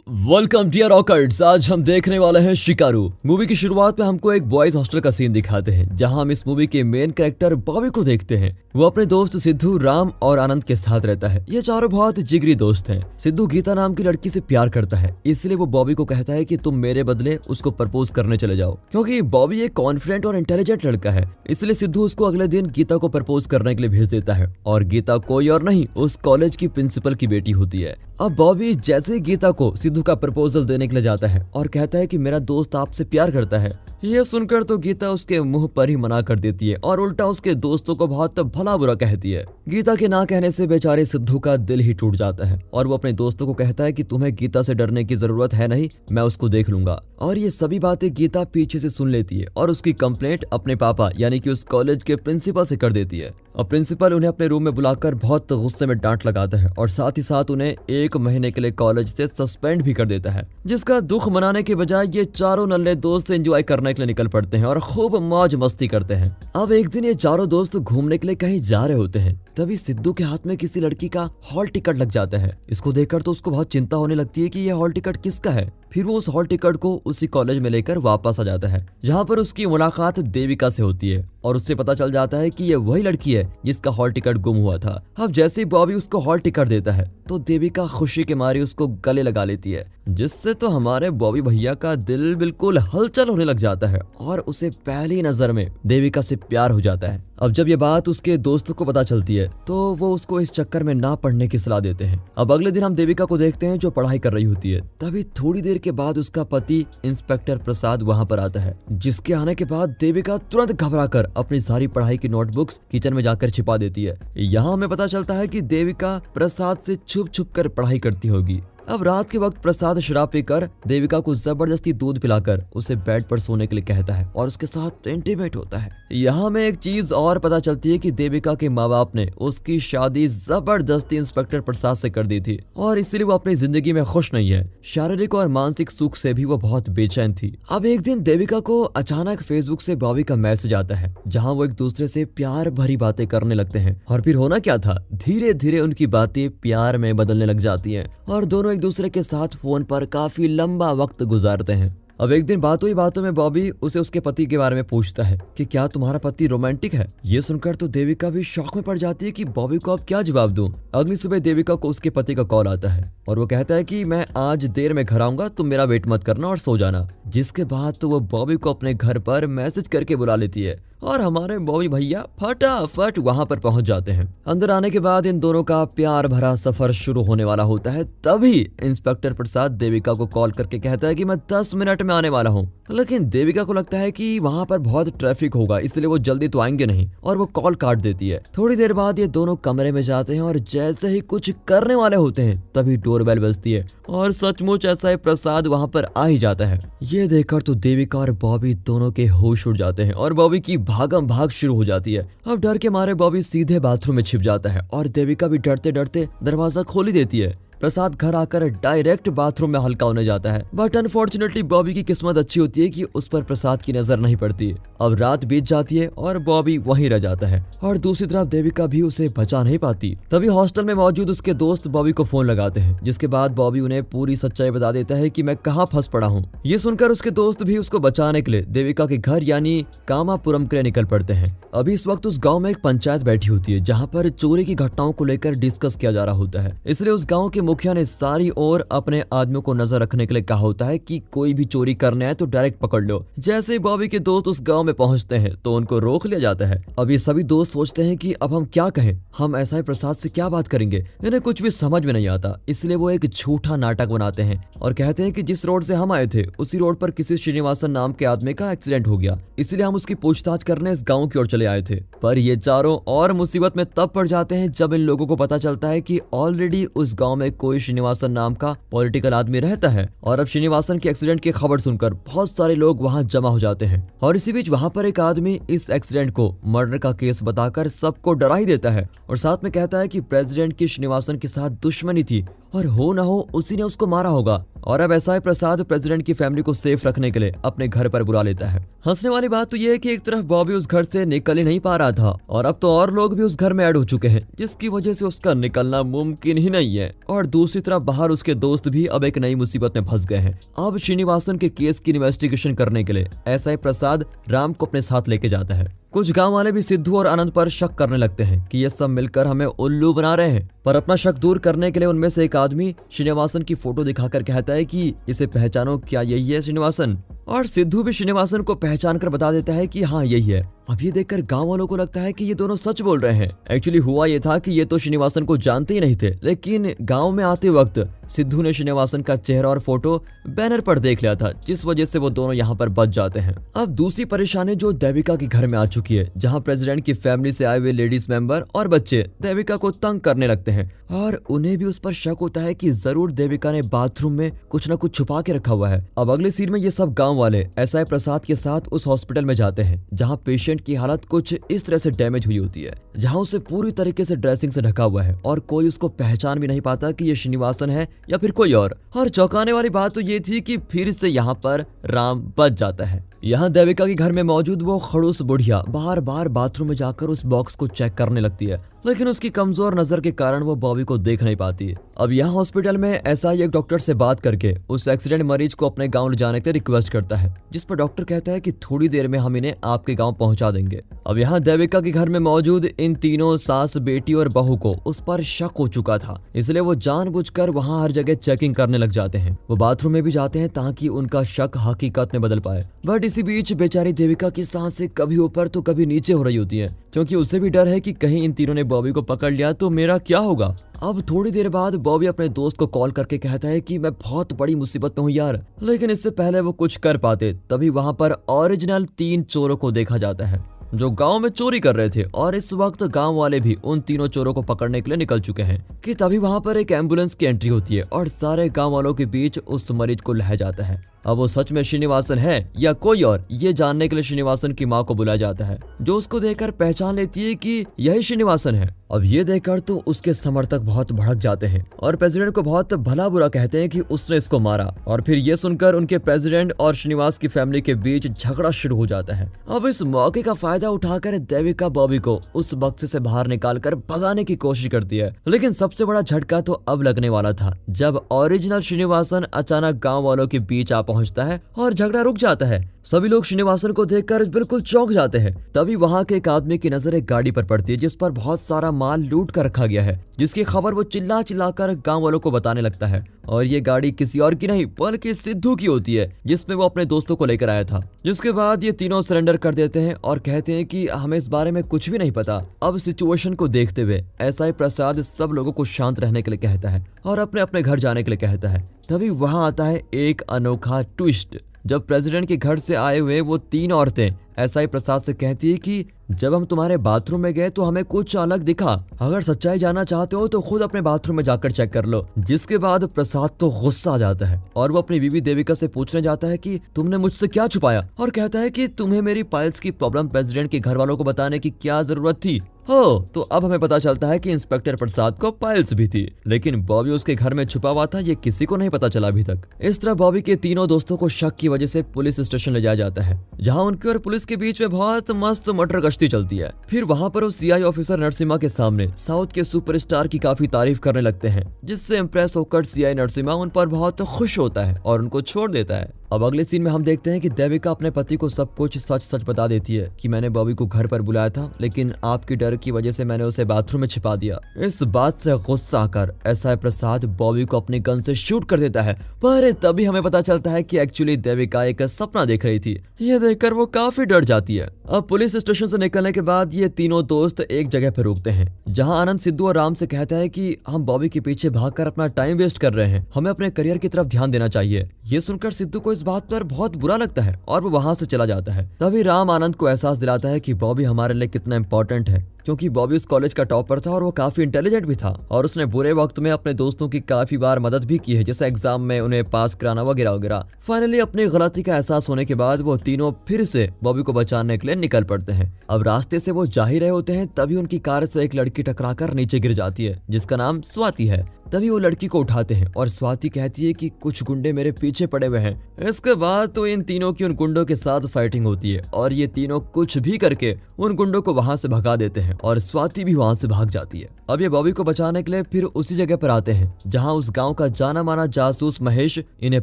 Welcome dear रॉकर्ट्स। आज हम देखने वाले हैं शिकारु। मूवी की शुरुआत में हमको एक बॉयज हॉस्टल का सीन दिखाते हैं, जहां हम इस मूवी के मेन कैरेक्टर बॉबी को देखते हैं। वो अपने दोस्त सिद्धू, राम और आनंद के साथ रहता है। ये चारों बहुत जिगरी दोस्त हैं। सिद्धू गीता नाम की लड़की से प्यार करता है, इसलिए वो बॉबी को कहता है कि तुम मेरे बदले उसको प्रपोज करने चले जाओ। क्योंकि बॉबी एक कॉन्फिडेंट और इंटेलिजेंट लड़का है, इसलिए सिद्धू उसको अगले दिन गीता को प्रपोज करने के लिए भेज देता है। और गीता कोई और नहीं, उस कॉलेज की प्रिंसिपल की बेटी होती है। अब बॉबी जैसे ही गीता को सिद्धू का प्रपोजल देने के लिए जाता है और कहता है कि मेरा दोस्त आपसे प्यार करता है। ये सुनकर तो गीता उसके मुंह पर ही मना कर देती है और उल्टा उसके दोस्तों को बहुत भला बुरा कहती है। गीता के ना कहने से बेचारे सिद्धू का दिल ही टूट जाता है और वो अपने दोस्तों को कहता है कि तुम्हें गीता से डरने की जरूरत है नहीं, मैं उसको देख लूंगा। और ये सभी बातें गीता पीछे से सुन लेती है और उसकी कंप्लेंट अपने पापा यानी कि उस कॉलेज के प्रिंसिपल से कर देती है। और प्रिंसिपल उन्हें अपने रूम में बुलाकर बहुत गुस्से में डांट लगाता है और साथ ही साथ उन्हें 1 महीने के लिए कॉलेज से सस्पेंड भी कर देता है। जिसका दुख मनाने के बजाय ये चारों नल्ले दोस्त एंजॉय करने के लिए निकल पड़ते हैं और खूब मौज मस्ती करते हैं। अब एक दिन ये चारों दोस्त घूमने के लिए कहीं जा रहे होते हैं, तभी सिद्धू के हाथ में किसी लड़की का हॉल टिकट लग जाता है। इसको देखकर तो उसको बहुत चिंता होने लगती है कि ये हॉल टिकट किसका है। फिर वो उस हॉल टिकट को उसी कॉलेज में लेकर वापस आ जाता है, जहाँ पर उसकी मुलाकात देविका से होती है और उससे पता चल जाता है कि ये वही लड़की है जिसका हॉल टिकट गुम हुआ था। अब जैसे ही बॉबी उसको हॉल टिकट देता है तो देविका खुशी के मारे उसको गले लगा लेती है, जिससे तो हमारे बॉबी भैया का दिल बिल्कुल हलचल होने लग जाता है और उसे पहली नजर में देविका से प्यार हो जाता है। अब जब ये बात उसके दोस्तों को पता चलती है तो वो उसको इस चक्कर में ना पढ़ने की सलाह देते हैं। अब अगले दिन हम देविका को देखते हैं जो पढ़ाई कर रही होती है। तभी थोड़ी देर के बाद उसका पति इंस्पेक्टर प्रसाद वहां पर आता है, जिसके आने के बाद देविका तुरंत घबराकर अपनी सारी पढ़ाई की नोटबुक्स किचन में जाकर छिपा देती है। यहाँ हमें पता चलता है कि देविका प्रसाद से छुप छुप कर पढ़ाई करती होगी। अब रात के वक्त प्रसाद शराब पीकर देविका को जबरदस्ती दूध पिलाकर उसे बेड पर सोने के लिए कहता है और उसके साथ इंटीमेट होता है। यहाँ हमें एक चीज और पता चलती है कि देविका के माँ बाप ने उसकी शादी जबरदस्ती इंस्पेक्टर प्रसाद से कर दी थी और इसलिए वो अपनी जिंदगी में खुश नहीं है। शारीरिक और मानसिक सुख से भी वो बहुत बेचैन थी। अब एक दिन देविका को अचानक फेसबुक से बॉबी का मैसेज आता है, जहाँ वो एक दूसरे से प्यार भरी बातें करने लगते हैं। और फिर होना क्या था, धीरे धीरे उनकी बातें प्यार में बदलने लग जाती है और दोनों एक दूसरे के साथ फोन पर काफी लंबा वक्त गुजारते हैं। अब एक दिन बातों ही बातों में बॉबी उसे उसके पति के बारे में पूछता है कि क्या तुम्हारा पति रोमांटिक है। ये सुनकर तो देविका भी शौक में पड़ जाती है कि बॉबी को अब क्या जवाब दूं। अगली सुबह देविका को उसके पति का कॉल आता है और वो कहता है कि मैं आज देर में घर आऊंगा, तुम मेरा वेट मत करना और सो जाना। जिसके बाद तो वो बॉबी को अपने घर पर मैसेज करके बुला लेती है और हमारे बॉबी भैया फटाफट वहां पर पहुंच जाते हैं। अंदर आने के बाद इन दोनों का प्यार भरा सफर शुरू होने वाला होता है। तभी इंस्पेक्टर प्रसाद देविका को कॉल करके कहता है कि मैं 10 मिनट में आने वाला हूँ। लेकिन देविका को लगता है कि वहां पर बहुत ट्रैफिक होगा, इसलिए वो जल्दी तो आएंगे नहीं और वो कॉल काट देती है। थोड़ी देर बाद ये दोनों कमरे में जाते हैं और जैसे ही कुछ करने वाले होते हैं तभी डोरबेल बजती है और सचमुच ऐसा है, प्रसाद वहां पर आ ही जाता है। ये देखकर तो देविका और बॉबी दोनों के होश उड़ जाते हैं और बॉबी की भागम भाग शुरू हो जाती है। अब डर के मारे बॉबी सीधे बाथरूम में छिप जाता है और देविका भी डरते डरते दरवाजा खोल ही देती है। प्रसाद घर आकर डायरेक्ट बाथरूम में हल्का होने जाता है, बट अनफॉर्चुनेटली बॉबी की किस्मत अच्छी होती है कि उस पर प्रसाद की नजर नहीं पड़ती। अब रात बीत जाती है और बॉबी वहीं रह जाता है और दूसरी तरफ देविका भी उसे बचा नहीं पाती। तभी हॉस्टल में मौजूद उसके दोस्त बॉबी को फोन लगाते हैं, जिसके बाद बॉबी उन्हें पूरी सच्चाई बता देता है कि मैं कहाँ फंस पड़ा हूँ। ये सुनकर उसके दोस्त भी उसको बचाने के लिए देविका के घर यानी कामापुरम के लिए निकल पड़ते हैं। अभी इस वक्त उस गांव में एक पंचायत बैठी होती है, जहां पर चोरी की घटनाओं को लेकर डिस्कस किया जा रहा होता है। इसलिए उस गांव के मुखिया ने सारी ओर अपने आदमियों को नजर रखने के लिए कहा होता है कि कोई भी चोरी करने आए तो डायरेक्ट पकड़ लो। जैसे ही बॉबी के दोस्त उस गांव में पहुंचते हैं तो उनको रोक लिया जाता है। अब ये सभी दोस्त सोचते हैं कि अब हम क्या कहें, हम ऐसा ही प्रसाद से क्या बात करेंगे। इन्हें कुछ भी समझ में नहीं आता, इसलिए वो एक झूठा नाटक बनाते हैं और कहते हैं कि जिस रोड से हम आए थे उसी रोड पर किसी श्रीनिवासन नाम के आदमी का एक्सीडेंट हो गया, इसलिए हम उसकी पूछताछ करने इस गाँव की ओर चले आए थे। पर ये चारों और मुसीबत में तब पड़ जाते हैं जब इन लोगों को पता चलता है कि ऑलरेडी उस गांव में कोई श्रीनिवासन नाम का पॉलिटिकल आदमी रहता है और अब श्रीनिवासन के एक्सीडेंट की खबर सुनकर बहुत सारे लोग वहां जमा हो जाते हैं। और इसी बीच वहां पर एक आदमी इस एक्सीडेंट को मर्डर का केस बताकर सबको डरा ही देता है और साथ में कहता है कि प्रेसिडेंट की श्रीनिवासन के साथ दुश्मनी थी और हो ना हो उसी ने उसको मारा होगा। और अब एसआई प्रसाद प्रेसिडेंट की फैमिली को सेफ रखने के लिए अपने घर पर बुला लेता है। हंसने वाली बात तो ये है कि एक तरफ बॉबी उस घर से निकल ही नहीं पा रहा था और अब तो और लोग भी उस घर में ऐड हो चुके हैं, जिसकी वजह से उसका निकलना मुमकिन ही नहीं है। और दूसरी तरफ बाहर उसके दोस्त भी अब एक नई मुसीबत में फंस गए हैं। अब श्रीनिवासन के केस की इन्वेस्टिगेशन करने के लिए एसआई प्रसाद राम को अपने साथ लेके जाता है। कुछ गांव वाले भी सिद्धू और आनंद पर शक करने लगते हैं कि ये सब मिलकर हमें उल्लू बना रहे हैं, पर अपना शक दूर करने के लिए उनमें से एक आदमी श्रीनिवासन की फोटो दिखाकर कहता है कि इसे पहचानो, क्या यही है श्रीनिवासन? और सिद्धू भी श्रीनिवासन को पहचान कर बता देता है कि हाँ यही है। अब ये देखकर गांव वालों को लगता है कि ये दोनों सच बोल रहे हैं। एक्चुअली हुआ ये था कि ये तो श्रीनिवासन को जानते ही नहीं थे, लेकिन गांव में आते वक्त सिद्धू ने श्रीनिवासन का चेहरा और फोटो बैनर पर देख लिया था, जिस वजह से वो दोनों यहाँ पर बच जाते हैं। अब दूसरी परेशानी जो देविका के घर में आ चुकी है, जहाँ प्रेसिडेंट की फैमिली से आए हुए लेडीज मेंबर और बच्चे देविका को तंग करने लगते हैं और उन्हें भी उस पर शक होता है कि जरूर देविका ने बाथरूम में कुछ न कुछ छुपा के रखा हुआ है। अब अगले सीन में ये सब गाँव वाले एसआई प्रसाद के साथ उस हॉस्पिटल में जाते हैं, जहाँ पेशेंट की हालत कुछ इस तरह से डैमेज हुई होती है, जहाँ उसे पूरी तरीके से ड्रेसिंग से ढका हुआ है और कोई उसको पहचान भी नहीं पाता कि ये श्रीनिवासन है या फिर कोई और चौंकाने वाली बात तो ये थी कि फिर से यहाँ पर राम बच जाता है। यहाँ देविका के घर में मौजूद वो खड़ूस बुढ़िया बार बार बाथरूम में जाकर उस बॉक्स को चेक करने लगती है, लेकिन उसकी कमजोर नजर के कारण वो बॉबी को देख नहीं पाती। अब यहाँ हॉस्पिटल में एसआई एक डॉक्टर से बात करके उस एक्सीडेंट मरीज को अपने गांव ले जाने के लिए रिक्वेस्ट करता है, जिस पर डॉक्टर कहता है कि थोड़ी देर में हम इन्हें आपके गांव पहुंचा देंगे। अब यहाँ देविका के घर में मौजूद इन तीनों सास, बेटी और बहू को उस पर शक हो चुका था, इसलिए वो जानबूझकर वहाँ हर जगह चेकिंग करने लग जाते हैं। वो बाथरूम में भी जाते हैं ताकि उनका शक हकीकत में बदल पाए। बट इसी बीच बेचारी देविका की सांसें कभी ऊपर तो कभी नीचे हो रही होती है, क्योंकि उसे भी डर है कि कहीं इन तीनों ने बॉबी को पकड़ लिया तो मेरा क्या होगा। अब थोड़ी देर बाद बॉबी अपने दोस्त को कॉल करके कहता है कि मैं बहुत बड़ी मुसीबत में हूँ यार, लेकिन इससे पहले वो कुछ कर पाते तभी वहाँ पर ओरिजिनल 3 चोरों को देखा जाता है जो गांव में चोरी कर रहे थे। और इस वक्त गांव वाले भी उन तीनों चोरों को पकड़ने के लिए निकल चुके हैं कि तभी वहां पर एक एम्बुलेंस की एंट्री होती है और सारे गांव वालों के बीच उस मरीज को लाया जाता है। अब वो सच में श्रीनिवासन है या कोई और, ये जानने के लिए श्रीनिवासन की मां को बुलाया जाता है, जो उसको देखकर पहचान लेती है कि यही श्रीनिवासन है। अब ये देखकर तो उसके समर्थक बहुत भड़क जाते हैं और प्रेसिडेंट को बहुत भला बुरा कहते हैं कि उसने इसको मारा। और फिर ये सुनकर उनके प्रेसिडेंट और श्रीनिवास की फैमिली के बीच झगड़ा शुरू हो जाता है। अब इस मौके का फायदा उठाकर देविका बॉबी को उस बक्से से बाहर निकालकर भगाने की कोशिश करती है, लेकिन सबसे बड़ा झटका तो अब लगने वाला था जब ओरिजिनल श्रीनिवासन अचानक गाँव वालों के बीच आ पहुंचता है और झगड़ा रुक जाता है। सभी लोग श्रीनिवासन को देखकर बिल्कुल चौंक जाते हैं। तभी वहां के एक आदमी की नजर एक गाड़ी पर पड़ती है जिस पर बहुत सारा माल लूट कर रखा गया है, जिसकी खबर वो चिल्ला चिल्लाकर गांव वालों को बताने लगता है। और ये गाड़ी किसी और की नहीं बल्कि सिद्धू की होती है, जिसमें वो अपने दोस्तों को लेकर आया था। जिसके बाद ये तीनों सरेंडर कर देते हैं और कहते हैं कि हमें इस बारे में कुछ भी नहीं पता। अब सिचुएशन को देखते हुए एसआई प्रसाद सब लोगों को शांत रहने के लिए कहता है और अपने अपने घर जाने के लिए कहता है। तभी वहां आता है एक अनोखा ट्विस्ट, जब प्रेसिडेंट के घर से आए हुए वो 3 औरतें एसआई प्रसाद से कहती है कि जब हम तुम्हारे बाथरूम में गए तो हमें कुछ अलग दिखा, अगर सच्चाई जानना चाहते हो तो खुद अपने बाथरूम में जाकर चेक कर लो। जिसके बाद प्रसाद तो गुस्सा आ जाता है और वो अपनी बीवी देविका से पूछने जाता है कि तुमने मुझसे क्या छुपाया, और कहता है कि तुम्हें मेरी पाइल्स की प्रॉब्लम प्रेसिडेंट के घर वालों को बताने की क्या जरूरत थी। हो तो अब हमें पता चलता है कि इंस्पेक्टर प्रसाद को पाइल्स भी थी, लेकिन बॉबी उसके घर में छुपा हुआ था, ये किसी को नहीं पता चला अभी तक। इस तरह बॉबी के तीनों दोस्तों को शक की वजह से पुलिस स्टेशन ले जाया जाता है, जहां उनके और पुलिस के बीच में बहुत मस्त मटर गश्ती चलती है। फिर वहां पर उस सीआई ऑफिसर नरसिम्हा के सामने साउथ के सुपरस्टार की काफी तारीफ करने लगते हैं, जिससे इम्प्रेस होकर सीआई नरसिम्हा उन पर बहुत खुश होता है और उनको छोड़ देता है। अब अगले सीन में हम देखते हैं कि देविका अपने पति को सब कुछ सच सच बता देती है कि मैंने बॉबी को घर पर बुलाया था, लेकिन आपकी डर की वजह से मैंने उसे बाथरूम में छिपा दिया। इस बात से गुस्सा आकर एसआई प्रसाद बॉबी को अपनी गन से शूट कर देता है, पर तभी हमें पता चलता है कि एक्चुअली देविका एक सपना देख रही थी। ये देखकर वो काफी डर जाती है। अब पुलिस स्टेशन से निकलने के बाद ये तीनों दोस्त एक जगह पर रुकते हैं, जहां आनंद सिद्धू और राम से कहता है कि हम बॉबी के पीछे भागकर अपना टाइम वेस्ट कर रहे हैं, हमें अपने करियर की तरफ ध्यान देना चाहिए। ये सुनकर सिद्धू को इस बात पर बहुत बुरा लगता है और वो वहां से चला जाता है। तभी राम आनंद को एहसास दिलाता है कि बॉबी हमारे लिए कितना इंपॉर्टेंट है, क्योंकि बॉबी उस कॉलेज का टॉपर था और वो काफी इंटेलिजेंट भी था और उसने बुरे वक्त में अपने दोस्तों की काफी बार मदद भी की है, जैसे एग्जाम में उन्हें पास कराना वगैरह वगैरह। फाइनली अपनी गलती का एहसास होने के बाद वो तीनों फिर से बॉबी को बचाने के लिए निकल पड़ते हैं। अब रास्ते से वो जा ही रहे होते हैं, तभी उनकी कार से एक लड़की टकराकर नीचे गिर जाती है जिसका नाम स्वाति है। तभी वो लड़की को उठाते हैं और स्वाति कहती है कि कुछ गुंडे मेरे पीछे पड़े हुए हैं। इसके बाद तो इन तीनों की उन गुंडों के साथ फाइटिंग होती है और ये तीनों कुछ भी करके उन गुंडों को वहां से भगा देते हैं और स्वाति भी वहां से भाग जाती है। अब ये बॉबी को बचाने के लिए फिर उसी जगह पर आते हैं जहां उस गांव का जाना माना जासूस महेश इन्हें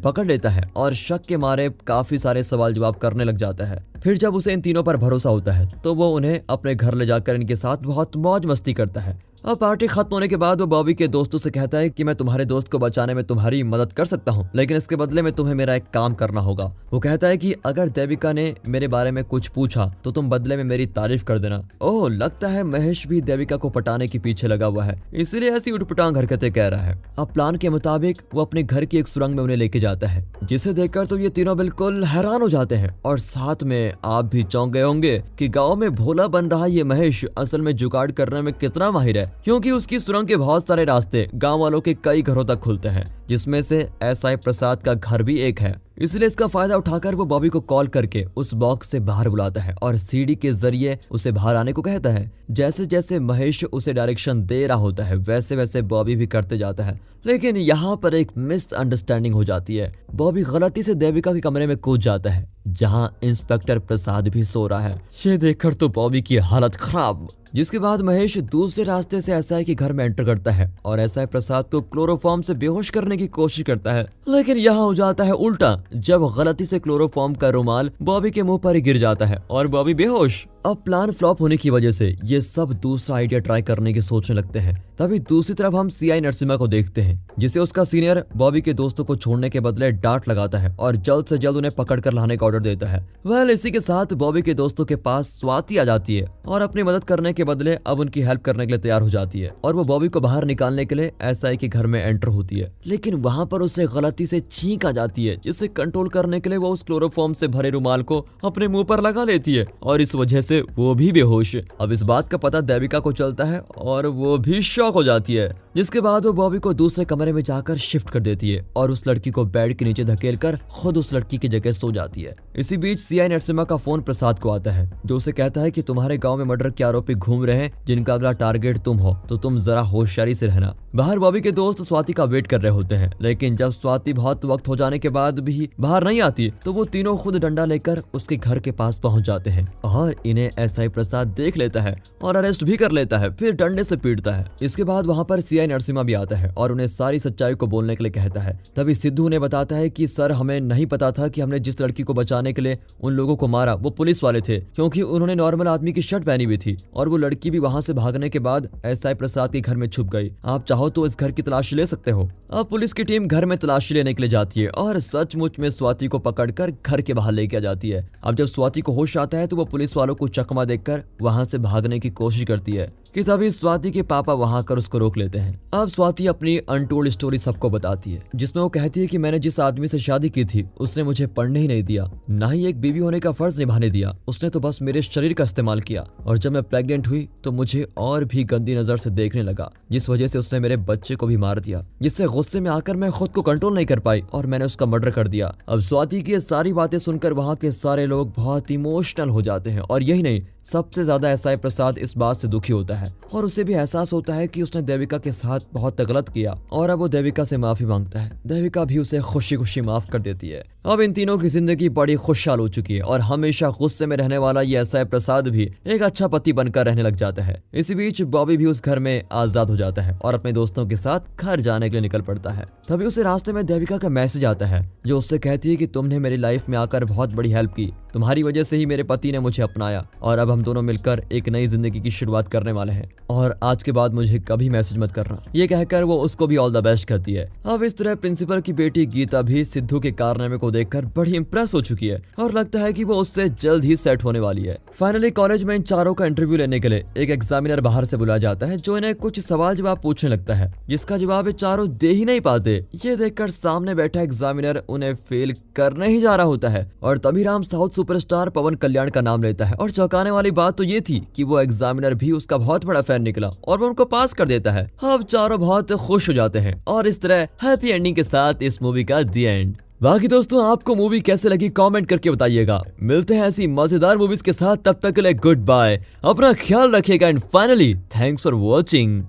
पकड़ लेता है और शक के मारे काफी सारे सवाल जवाब करने लग जाता है। फिर जब उसे इन तीनों पर भरोसा होता है तो वो उन्हें अपने घर ले जाकर इनके साथ बहुत मौज मस्ती करता है। अब पार्टी खत्म होने के बाद वो बॉबी के दोस्तों से कहता है कि मैं तुम्हारे दोस्त को बचाने में तुम्हारी मदद कर सकता हूँ, लेकिन इसके बदले में तुम्हें मेरा एक काम करना होगा। वो कहता है कि अगर देविका ने मेरे बारे में कुछ पूछा तो तुम बदले में मेरी तारीफ कर देना। ओह, लगता है महेश भी देविका को पटाने के पीछे लगा हुआ है, इसीलिए ऐसी उठपटांग हरकतें कह रहा है। अब प्लान के मुताबिक वो अपने घर की एक सुरंग में उन्हें लेके जाता है, जिसे देखकर तो ये तीनों बिल्कुल हैरान हो जाते हैं और साथ में आप भी चौंक गए होंगे कि गाँव में भोला बन रहा ये महेश असल में जुगाड़ करने में कितना माहिर है, क्योंकि उसकी सुरंग के बहुत सारे रास्ते गांव वालों के कई घरों तक खुलते हैं, जिसमें से एसआई प्रसाद का घर भी एक है। इसलिए इसका फायदा उठाकर वो बॉबी को कॉल करके उस बॉक्स से बाहर बुलाता है और सीढ़ी के जरिए उसे बाहर आने को कहता है। जैसे जैसे महेश उसे डायरेक्शन दे रहा होता है वैसे वैसे बॉबी भी करते जाता है, लेकिन यहाँ पर एक मिसअंडरस्टैंडिंग हो जाती है। बॉबी गलती से देविका के कमरे में कूद जाता है जहाँ इंस्पेक्टर प्रसाद भी सो रहा है। ये देखकर तो बॉबी की हालत खराब। जिसके बाद महेश दूसरे रास्ते से एसआई के घर में एंटर करता है और एसआई प्रसाद को क्लोरोफॉर्म से बेहोश करने की कोशिश करता है, लेकिन यहाँ हो जाता है उल्टा जब गलती से क्लोरोफॉर्म का रुमाल बॉबी के मुंह पर ही गिर जाता है और बॉबी बेहोश। अब प्लान फ्लॉप होने की वजह से ये सब दूसरा आइडिया ट्राई करने की सोचने लगते हैं। तभी दूसरी तरफ हम सीआई नरसिम्हा को देखते हैं, जिसे उसका सीनियर बॉबी के दोस्तों को छोड़ने के बदले डांट लगाता है और जल्द से जल्द उन्हें पकड़कर लाने का ऑर्डर देता है। वेल, इसी के साथ बॉबी के दोस्तों के पास स्वाति आ जाती है और अपनी मदद करने के बदले अब उनकी हेल्प करने के लिए तैयार हो जाती है और वो बॉबी को बाहर निकालने के लिए एसआई के घर में एंटर होती है, लेकिन वहां पर उसे गलती से छींक आ जाती है, जिसे कंट्रोल करने के लिए वो उस क्लोरोफॉर्म से भरे रुमाल को अपने मुंह पर लगा लेती है और इस वजह से वो भी बेहोश। अब इस बात का पता देविका को चलता है और वो भी शॉक हो जाती है, जिसके बाद वो बॉबी को दूसरे कमरे में जाकर शिफ्ट कर देती है और उस लड़की को बेड के नीचे धकेलकर खुद उस लड़की की जगह सो जाती है। इसी बीच सीआई नरसिम्हा का फोन प्रसाद को आता है, जो उसे कहता है कि तुम्हारे गांव में मर्डर के आरोपी घूम रहे हैं जिनका अगला टारगेट तुम हो, तो तुम जरा होशियारी से रहना। बाहर बॉबी के दोस्त स्वाति का वेट कर रहे होते हैं, लेकिन जब स्वाति बहुत वक्त हो जाने के बाद भी बाहर नहीं आती तो वो तीनों खुद डंडा लेकर उसके घर के पास पहुंच जाते हैं और इन्हें एसआई प्रसाद देख लेता है और अरेस्ट भी कर लेता है, फिर डंडे से पीटता है। इसके बाद वहां पर सीआई नरसिम्हा भी आता है और उन्हें सारी सच्चाई को बोलने के लिए कहता है। तभी सिद्धू उन्हें बताता है कि सर, हमें नहीं पता था कि हमने जिस लड़की को बचाने के लिए उन लोगों को मारा वो पुलिस वाले थे, क्योंकि उन्होंने नॉर्मल आदमी की शर्ट पहनी हुई थी और वो लड़की भी वहां से भागने के बाद एसआई प्रसाद के घर में छुप गई। आप चाहो तो इस घर की तलाशी ले सकते हो। अब पुलिस की टीम घर में तलाशी लेने के लिए जाती है और सचमुच में स्वाति को पकड़कर घर के बाहर लेके जाती है। अब जब स्वाति को होश आता है तो वो पुलिस वालों को चकमा देकर वहां से भागने की कोशिश करती है कि तभी स्वाति के पापा वहां कर उसको रोक लेते हैं। अब स्वाति अपनी अनटोल्ड स्टोरी सबको बताती है, जिसमें वो कहती है कि मैंने जिस आदमी से शादी की थी उसने मुझे पढ़ने ही नहीं दिया, ना ही एक बीवी होने का फर्ज निभाने दिया। उसने तो बस मेरे शरीर का इस्तेमाल किया और जब मैं प्रेग्नेंट हुई तो मुझे और भी गंदी नजर से देखने लगा, जिस वजह से उसने मेरे बच्चे को भी मार दिया, जिससे गुस्से में आकर मैं खुद को कंट्रोल नहीं कर पाई और मैंने उसका मर्डर कर दिया। अब स्वाति की ये सारी बातें सुनकर वहाँ के सारे लोग बहुत इमोशनल हो जाते हैं और यही नहीं, सबसे ज्यादा एसआई प्रसाद इस बात से दुखी होता है और उसे भी एहसास होता है कि उसने देविका के साथ बहुत गलत किया और अब वो देविका से माफी मांगता है। देविका भी उसे खुशी खुशी माफ कर देती है। अब इन तीनों की जिंदगी बड़ी खुशहाल हो चुकी है और हमेशा गुस्से में रहने वाला ये एसआई प्रसाद भी एक अच्छा पति बनकर रहने लग जाता है। इसी बीच बॉबी भी उस घर में आजाद हो जाता है और अपने दोस्तों के साथ घर जाने के लिए निकल पड़ता है। तभी उसे रास्ते में देविका का मैसेज आता है, जो उससे कहती है कि तुमने मेरी लाइफ में आकर बहुत बड़ी हेल्प की, तुम्हारी वजह से ही मेरे पति ने मुझे अपनाया और अब हम दोनों मिलकर एक नई जिंदगी की शुरुआत करने वाले हैं और आज के बाद मुझे कभी मैसेज मत करना। ये कहकर वो उसको भी ऑल द बेस्ट कहती है। अब इस तरह प्रिंसिपल की बेटी गीता भी सिद्धू के कारनामे को देखकर बड़ी इंप्रेस हो चुकी है और लगता है कि वो उससे जल्द ही सेट होने वाली है। फाइनली कॉलेज में इन चारों का इंटरव्यू लेने के लिए एक एग्जामिनर बाहर से बुलाया जाता है, जो इन्हें कुछ सवाल जवाब पूछने लगता है, जिसका जवाब ये चारों दे ही नहीं पाते। ये देखकर सामने बैठा एग्जामिनर उन्हें फेल करने ही जा रहा होता है और तभी राम साउथ सुपरस्टार पवन कल्याण का नाम लेता है। और चौंकाने वाली बात तो ये थी कि वो एग्जामिनर भी उसका बहुत बड़ा फैन निकला और वो उनको पास कर देता है। अब चारों बहुत खुश हो जाते हैं और इस तरह हैप्पी एंडिंग के साथ इस मूवी का दी एंड। बाकी दोस्तों, आपको मूवी कैसे लगी कमेंट करके बताइएगा। मिलते हैं ऐसी मजेदार मूवीज के साथ, तब तक के लिए गुड बाय, अपना ख्याल रखिएगा and finally thanks for watching.